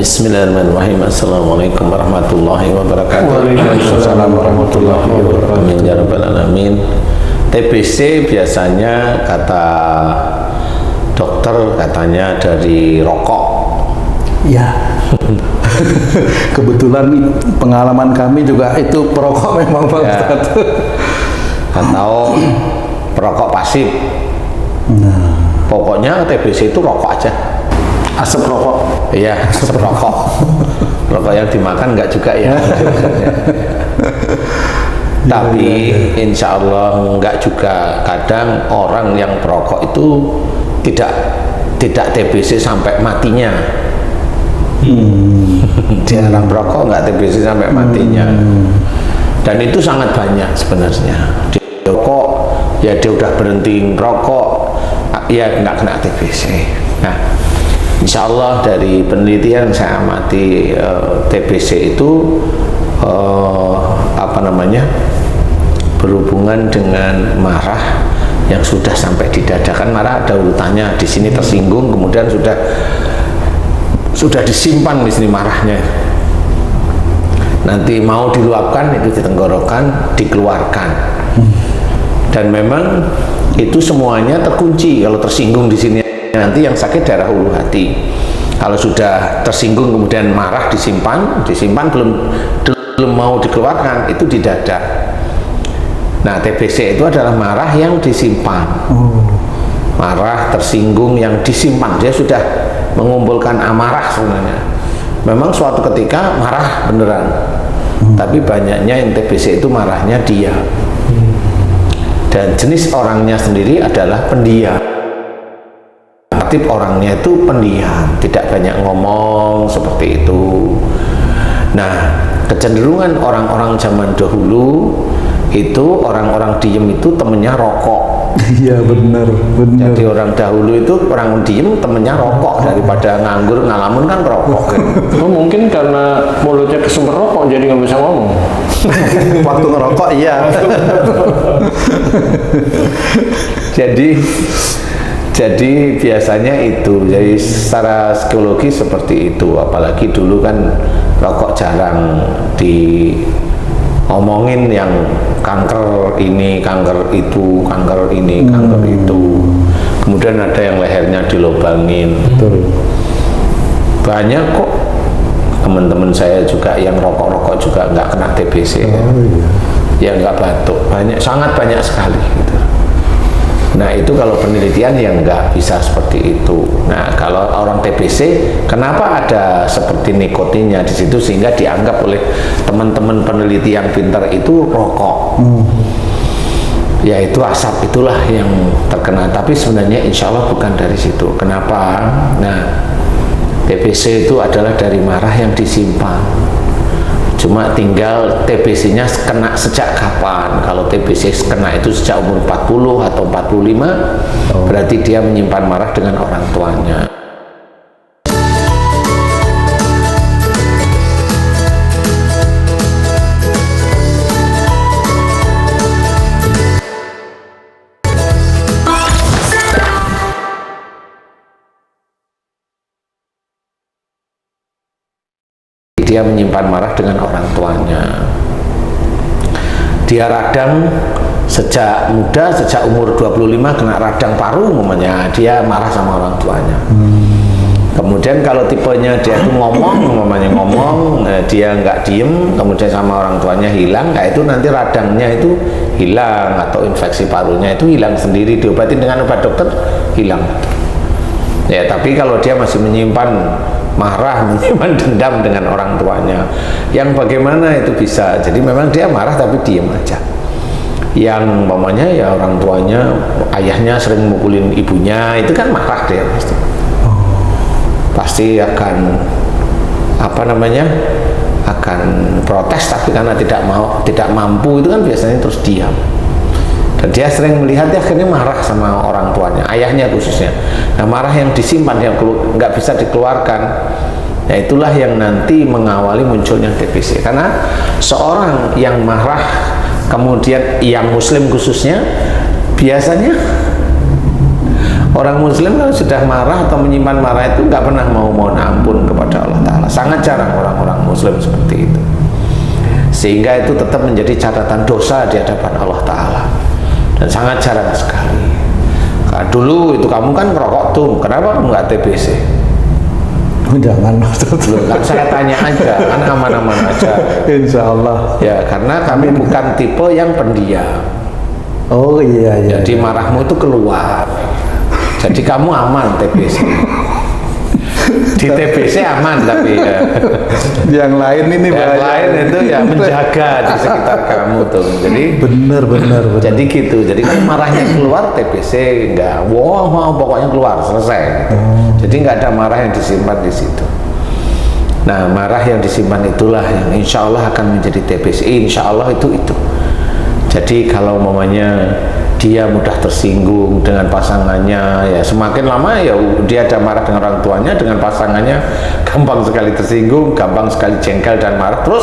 Bismillahirrahmanirrahim. Assalamualaikum warahmatullahi wabarakatuh. Waalaikumsalam warahmatullahi wabarakatuh. Amin ya rabbal alamin. TBC biasanya kata dokter katanya dari rokok. Ya. Kebetulan pengalaman kami juga itu perokok memang Pak Ustadz. Atau perokok pasif. Nah, Pokoknya TBC itu rokok aja. asap rokok. Iya, asap rokok. Rokok yang dimakan enggak juga ya. Tapi insya Allah enggak juga. Kadang orang yang perokok itu tidak TBC sampai matinya. Dia orang perokok enggak TBC sampai matinya. Dan itu sangat banyak sebenarnya. Dia rokok, ya dia udah berhenti ngerokok, ya enggak kena TBC. Nah, insya Allah dari penelitian saya amati TBC itu berhubungan dengan marah yang sudah sampai di dada. Kan marah ada urutannya, di sini tersinggung, kemudian sudah disimpan di sini marahnya. Nanti mau diluapkan itu di tenggorokan, dikeluarkan. Dan memang itu semuanya terkunci. Kalau tersinggung di sini, nanti yang sakit daerah ulu hati. Kalau sudah tersinggung kemudian marah disimpan belum mau dikeluarkan, itu di dada. Nah, TBC itu adalah marah yang disimpan. Marah tersinggung yang disimpan, dia sudah mengumpulkan amarah sebenarnya. Memang suatu ketika marah beneran, tapi banyaknya yang TBC itu marahnya diam. Dan jenis orangnya sendiri adalah pendiam. Tip orangnya itu pendiam, tidak banyak ngomong seperti itu. Nah, kecenderungan orang-orang zaman dahulu itu orang-orang diem itu temennya rokok. Iya benar. Jadi orang dahulu itu orang diem temennya rokok, daripada nganggur ngalamun kan rokok. Oh, mungkin karena mulutnya kesumber rokok jadi nggak bisa ngomong. Waktu ngerokok iya. Jadi biasanya itu, jadi secara psikologi seperti itu. Apalagi dulu kan rokok jarang diomongin yang kanker ini, kanker itu, kanker ini, kanker itu. Kemudian ada yang lehernya dilobangin. Betul. Banyak kok teman-teman saya juga yang rokok-rokok juga nggak kena TBC. Ya nggak batuk, sangat banyak sekali gitu. Nah, itu kalau penelitian yang nggak bisa seperti itu. Nah, kalau orang TBC, kenapa ada seperti nikotinnya di situ sehingga dianggap oleh teman-teman peneliti yang pintar itu rokok. Ya, itu asap itulah yang terkena. Tapi sebenarnya insya Allah bukan dari situ. Kenapa? Nah, TBC itu adalah dari marah yang disimpan. Cuma tinggal TBC-nya kena sejak kapan. Kalau TBC kena itu sejak umur 40 atau 45, berarti dia menyimpan marah dengan orang tuanya. Dia menyimpan marah dengan orang tuanya. Dia radang sejak muda, sejak umur 25 kena radang paru umpamanya, dia marah sama orang tuanya. Kemudian kalau tipenya dia itu ngomong, dia nggak diem, kemudian sama orang tuanya hilang, kayak itu nanti radangnya itu hilang atau infeksi parunya itu hilang sendiri, diobatin dengan obat dokter hilang. Ya, tapi kalau dia masih menyimpan marah, menyimpan dendam dengan orang tuanya, yang bagaimana itu bisa. Jadi memang dia marah tapi diem aja. Yang umpamanya ya orang tuanya, ayahnya sering mukulin ibunya, itu kan marah dia pasti. Pasti akan akan protes, tapi karena tidak mampu itu kan biasanya terus diam. Dan dia sering melihatnya akhirnya marah sama orang tuanya, ayahnya khususnya. Nah, marah yang disimpan, yang nggak bisa dikeluarkan, ya itulah yang nanti mengawali munculnya TBC. Karena seorang yang marah, kemudian yang muslim khususnya, biasanya Orang Muslim kalau sudah marah atau menyimpan marah itu nggak pernah mau mohon ampun kepada Allah Ta'ala. Sangat jarang orang-orang Muslim seperti itu. Sehingga itu tetap menjadi catatan dosa di hadapan Allah Ta'ala. Dan sangat jarang sekali. Nah, dulu itu kamu kan ngerokok tuh, kenapa kamu nggak TBC? Jangan. Kan saya tanya aja, kan aman-aman aja. Insya Allah. Ya, karena kami bukan tipe yang pendiam. Oh iya. Jadi marahmu itu keluar. Jadi kamu aman TBC. Di TBC aman tapi ya. Yang lain ini Yang lain itu ya menjaga di sekitar kamu tuh. Jadi benar. Jadi gitu. Jadi kalau marahnya keluar TBC enggak. Wow, pokoknya keluar selesai. Jadi nggak ada marah yang disimpan di situ. Nah, marah yang disimpan itulah yang insya Allah akan menjadi TBC. Insya Allah itu. Jadi kalau mamanya dia mudah tersinggung dengan pasangannya, ya semakin lama ya dia ada marah dengan orang tuanya, dengan pasangannya gampang sekali tersinggung, gampang sekali jengkel dan marah, terus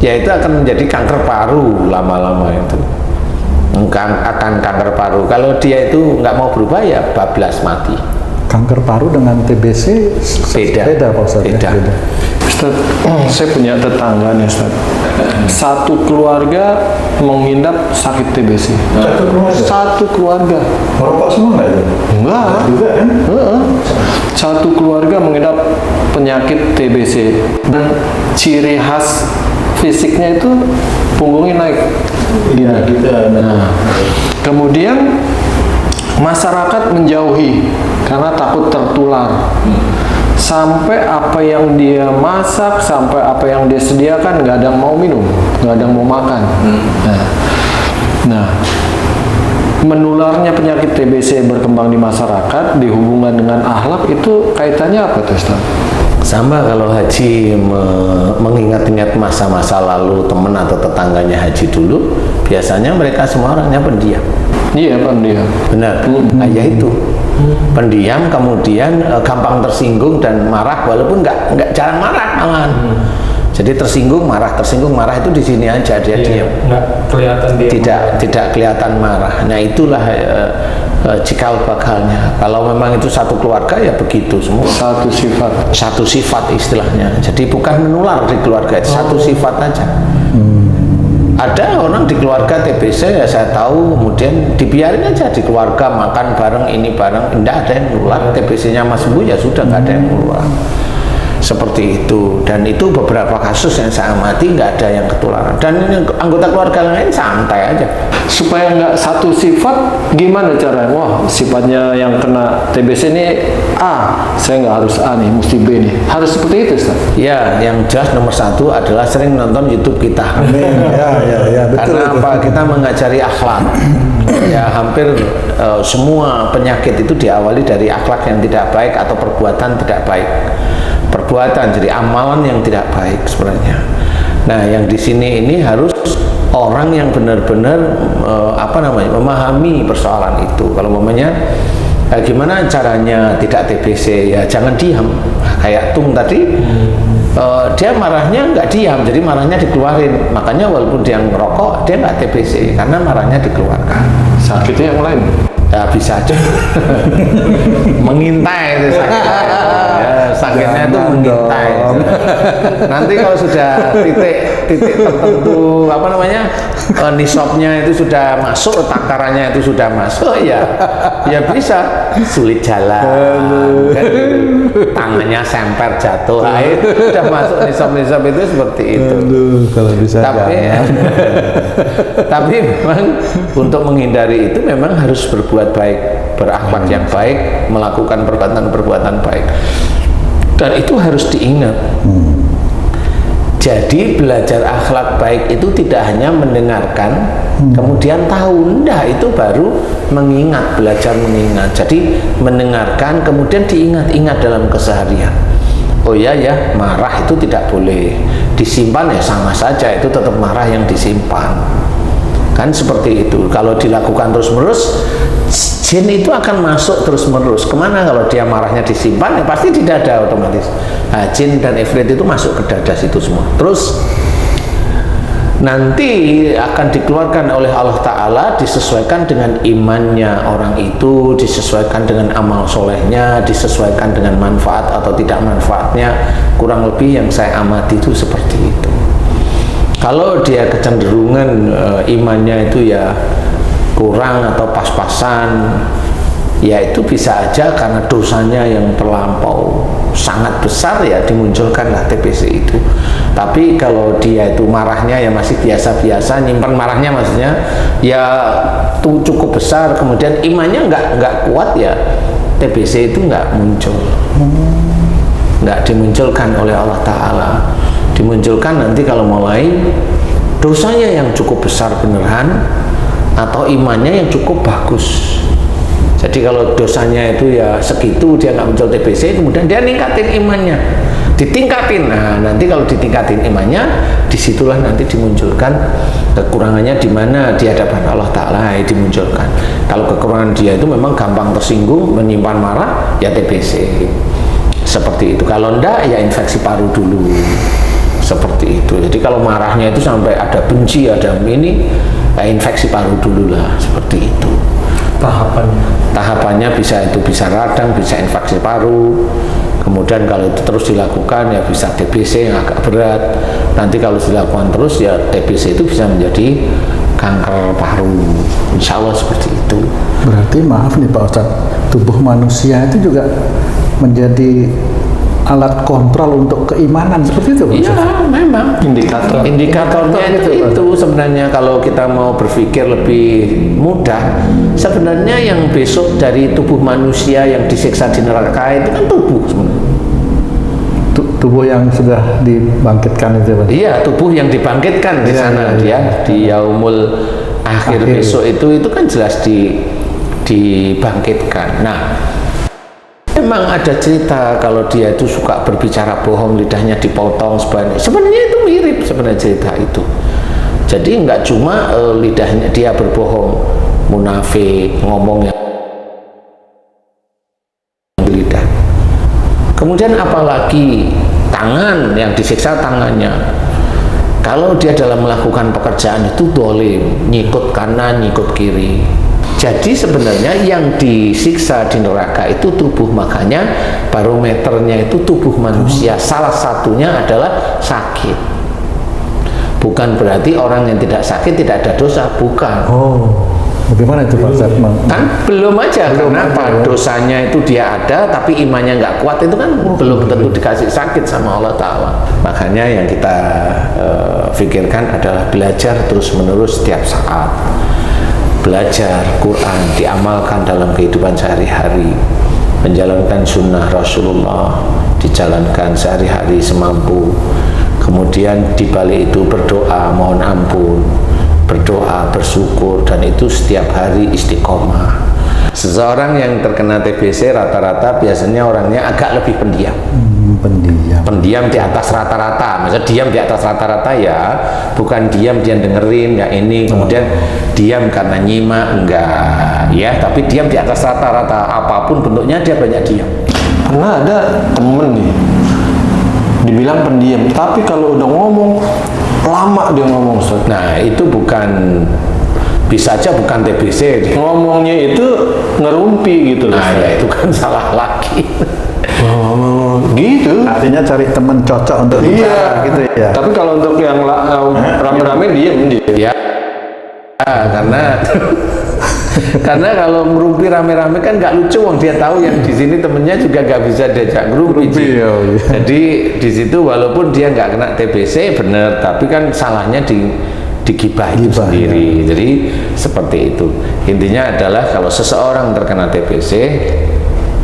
ya itu akan menjadi kanker paru lama-lama itu. Akan kanker paru. Kalau dia itu nggak mau berubah ya bablas mati. Kanker paru dengan TBC beda Pak Ustaz. Beda. Ustaz, saya punya tetangga nih Ustaz. Satu keluarga mengidap sakit TBC. Satu keluarga. Merokok semua nggak itu? Enggak. Juga kan? Satu keluarga mengidap penyakit TBC dan ciri khas fisiknya itu punggungnya naik. Iya, gitu. Nah, kemudian masyarakat menjauhi karena takut tertular. Sampai apa yang dia masak, sampai apa yang dia sediakan, nggak ada yang mau minum, nggak ada yang mau makan. Nah, menularnya penyakit TBC berkembang di masyarakat dihubungkan dengan akhlak itu kaitannya apa tuh Ustaz? Sama kalau haji mengingat-ingat masa-masa lalu teman atau tetangganya haji dulu, biasanya mereka semua orangnya pendiam. Iya, pendiam. Benar. Ya itu. Pendiam, kemudian gampang tersinggung dan marah, walaupun nggak jarang marah malahan. Jadi tersinggung marah itu di sini aja dia diam. Nggak kelihatan dia. Tidak kelihatan marah. Nah itulah cikal bakalnya. Kalau memang itu satu keluarga ya begitu semua. Satu sifat istilahnya. Jadi bukan menular di keluarga, itu satu sifat aja. Ada orang di keluarga TBC ya saya tahu, kemudian dibiarin aja di keluarga makan bareng ini bareng, tidak ada yang menular. TBC-nya Mas Bu ya sudah nggak ada yang menular. Seperti itu, dan itu beberapa kasus yang saya amati nggak ada yang ketularan, dan anggota keluarga lain santai aja. Supaya nggak satu sifat, gimana caranya? Wah, sifatnya yang kena TBC ini A, saya nggak harus A nih, mesti B nih. Harus seperti itu, Ustaz? Ya, yang jelas nomor satu adalah sering nonton YouTube kita. Amin. Ya, betul. Karena apa? Kita mengajari akhlak. Ya, hampir semua penyakit itu diawali dari akhlak yang tidak baik atau perbuatan tidak baik. Perbuatan, jadi amalan yang tidak baik sebenarnya. Nah, yang di sini ini harus orang yang benar-benar memahami persoalan itu. Kalau mamanya gimana caranya tidak TBC, ya jangan diam. Kayak Tung tadi, dia marahnya nggak diam, jadi marahnya dikeluarin. Makanya walaupun dia ngerokok, dia nggak TBC karena marahnya dikeluarkan. Sakitnya yang lain? Ya bisa aja. Mengintai itu sakitnya. Ya, sakitnya itu mengintai. Nanti kalau sudah titik tertentu nisabnya itu sudah masuk, takarannya itu sudah masuk, ya bisa sulit jalan. Kan, tangannya semper jatuh. Itu sudah masuk nisab itu seperti itu. Kalau bisa tapi memang untuk menghindari itu memang harus berbuat baik, berakhlak yang baik, melakukan perbuatan baik, dan itu harus diingat. Jadi belajar akhlak baik itu tidak hanya mendengarkan kemudian tahu, itu baru mengingat, belajar mengingat. Jadi mendengarkan kemudian diingat-ingat dalam keseharian. Oh ya, marah itu tidak boleh disimpan, ya sama saja itu tetap marah yang disimpan. Kan seperti itu. Kalau dilakukan terus-menerus, jin itu akan masuk terus-menerus. Kemana kalau dia marahnya disimpan? Ya pasti di dada otomatis. Nah, jin dan ifrit itu masuk ke dada situ semua. Terus nanti akan dikeluarkan oleh Allah Ta'ala disesuaikan dengan imannya orang itu, disesuaikan dengan amal solehnya, disesuaikan dengan manfaat atau tidak manfaatnya. Kurang lebih yang saya amati itu seperti itu. Kalau dia kecenderungan imannya itu ya kurang atau pas-pasan, ya itu bisa aja karena dosanya yang terlampau sangat besar, ya dimunculkanlah TBC itu. Tapi kalau dia itu marahnya ya masih biasa-biasa, nyimpan marahnya maksudnya ya tuh cukup besar, kemudian imannya nggak kuat, ya TBC itu nggak muncul, nggak dimunculkan oleh Allah Ta'ala. Dimunculkan nanti kalau mulai dosanya yang cukup besar beneran atau imannya yang cukup bagus. Jadi kalau dosanya itu ya segitu, dia nggak muncul TBC, kemudian dia ningkatin imannya, ditingkatin. Nah, nanti kalau ditingkatin imannya, disitulah nanti dimunculkan kekurangannya di mana di hadapan Allah Ta'ala, ya dimunculkan. Kalau kekurangan dia itu memang gampang tersinggung, menyimpan marah, ya TBC. Seperti itu. Kalau enggak, ya infeksi paru dulu. Seperti itu. Jadi kalau marahnya itu sampai ada benci, ada ini, ya infeksi paru dulu lah. Seperti itu. Tahapannya bisa radang, bisa infeksi paru. Kemudian kalau itu terus dilakukan ya bisa TBC yang agak berat. Nanti kalau dilakukan terus ya TBC itu bisa menjadi kanker paru. Insya Allah seperti itu. Berarti maaf nih Pak Ustadz, tubuh manusia itu juga menjadi alat kontrol untuk keimanan seperti itu Pak Iya, Ustadz? memang. Indikatornya Indikator itu sebenarnya kalau kita mau berpikir lebih mudah, sebenarnya yang besok dari tubuh manusia yang disiksa di neraka itu kan tubuh sebenarnya. Tubuh yang sudah dibangkitkan itu Pak? Iya, tubuh yang dibangkitkan di sana dia di yaumul akhir besok itu kan jelas dibangkitkan. Nah, memang ada cerita kalau dia itu suka berbicara bohong, lidahnya dipotong sebenarnya itu mirip sebenarnya cerita itu. Jadi nggak cuma lidahnya dia berbohong, munafik, ngomongnya lidah. Kemudian apalagi tangan yang disiksa tangannya. Kalau dia dalam melakukan pekerjaan itu dolim, nyikut kanan, nyikut kiri. Jadi sebenarnya yang disiksa di neraka itu tubuh, makanya barometernya itu tubuh manusia. Salah satunya adalah sakit. Bukan berarti orang yang tidak sakit tidak ada dosa, bukan. Bagaimana itu Pak Ustadz? Kan belum aja, kenapa? Dosanya itu dia ada, tapi imannya nggak kuat, itu kan belum tentu dikasih sakit sama Allah Ta'ala. Makanya yang kita pikirkan adalah belajar terus-menerus setiap saat. Belajar Quran, diamalkan dalam kehidupan sehari-hari, menjalankan sunnah Rasulullah, dijalankan sehari-hari semampu. Kemudian dibalik itu berdoa, mohon ampun, berdoa, bersyukur, dan itu setiap hari istiqomah. Seseorang yang terkena TBC rata-rata biasanya orangnya agak lebih pendiam. Pendiam di atas rata-rata. Maksudnya diam di atas rata-rata ya, bukan diam dia dengerin ya ini, kemudian diam karena nyimak, enggak ya, tapi diam di atas rata-rata, apapun bentuknya dia banyak diam. Pernah ada temen nih dibilang pendiam, tapi kalau udah ngomong lama dia ngomong Ustaz. Nah itu bukan, bisa aja bukan TBC, ngomongnya itu ngerumpi gitu. Nah ya itu kan salah lagi. Gitu. Artinya cari teman cocok untuk bicara gitu ya. Tapi kalau untuk yang rame-rame diem dia. Ya, karena kalau ngerumpi rame-rame kan nggak lucu, wong dia tahu yang di sini temennya juga nggak bisa diajak ngerumpi. Jadi di situ walaupun dia nggak kena TBC bener, tapi kan salahnya di gibah itu sendiri. Jadi seperti itu. Intinya adalah kalau seseorang terkena TBC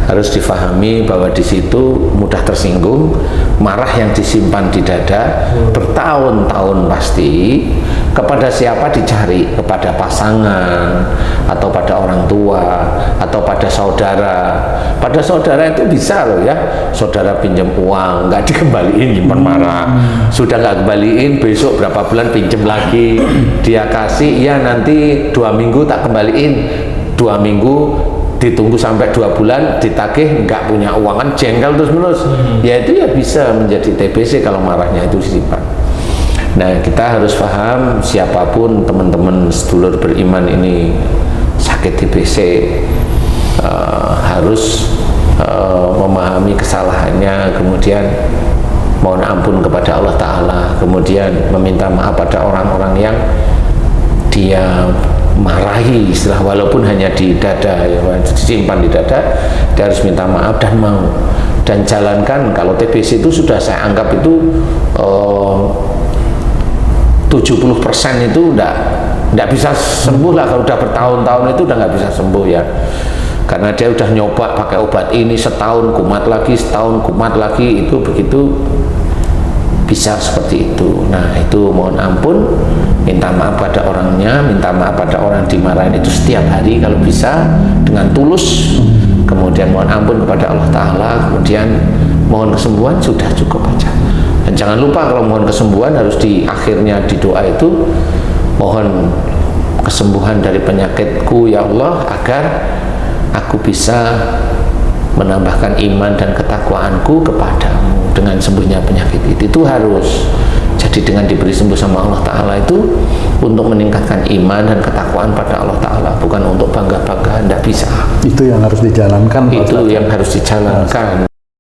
harus difahami bahwa di situ mudah tersinggung, marah yang disimpan di dada bertahun-tahun pasti. Kepada siapa dicari? Kepada pasangan, atau pada orang tua, atau pada saudara. Pada saudara itu bisa loh ya, saudara pinjam uang nggak dikembaliin, nyimpan marah. Sudah nggak kembaliin, besok berapa bulan pinjam lagi, dia kasih, ya nanti 2 minggu tak kembaliin, 2 minggu ditunggu sampai 2 bulan ditagih, nggak punya uang, kan jengkel terus menerus. Ya itu ya bisa menjadi TBC kalau marahnya itu disimpan. Nah, kita harus paham siapapun teman-teman sedulur beriman ini sakit TBC, harus memahami kesalahannya, kemudian mohon ampun kepada Allah Ta'ala, kemudian meminta maaf pada orang-orang yang dia marahi, istilah walaupun hanya di dada, ya, disimpan di dada, dia harus minta maaf dan mau, dan jalankan. Kalau TBC itu sudah saya anggap itu 70% itu enggak bisa sembuh lah. Kalau udah bertahun-tahun itu udah nggak bisa sembuh ya, karena dia udah nyoba pakai obat ini setahun kumat lagi, setahun kumat lagi, itu begitu bisa seperti itu. Nah, itu mohon ampun, minta maaf pada orangnya, minta maaf pada orang dimarahin itu setiap hari kalau bisa dengan tulus, kemudian mohon ampun kepada Allah Ta'ala, kemudian mohon kesembuhan, sudah cukup aja. Dan jangan lupa kalau mohon kesembuhan harus di akhirnya di doa itu, mohon kesembuhan dari penyakitku ya Allah, agar aku bisa menambahkan iman dan ketakwaanku kepadamu dengan sembuhnya penyakit itu harus. Jadi dengan diberi sembuh sama Allah Ta'ala itu untuk meningkatkan iman dan ketakwaan pada Allah Ta'ala, bukan untuk bangga-bangga, tidak bisa. Itu yang harus dijalankan. Itu yang harus dijalankan.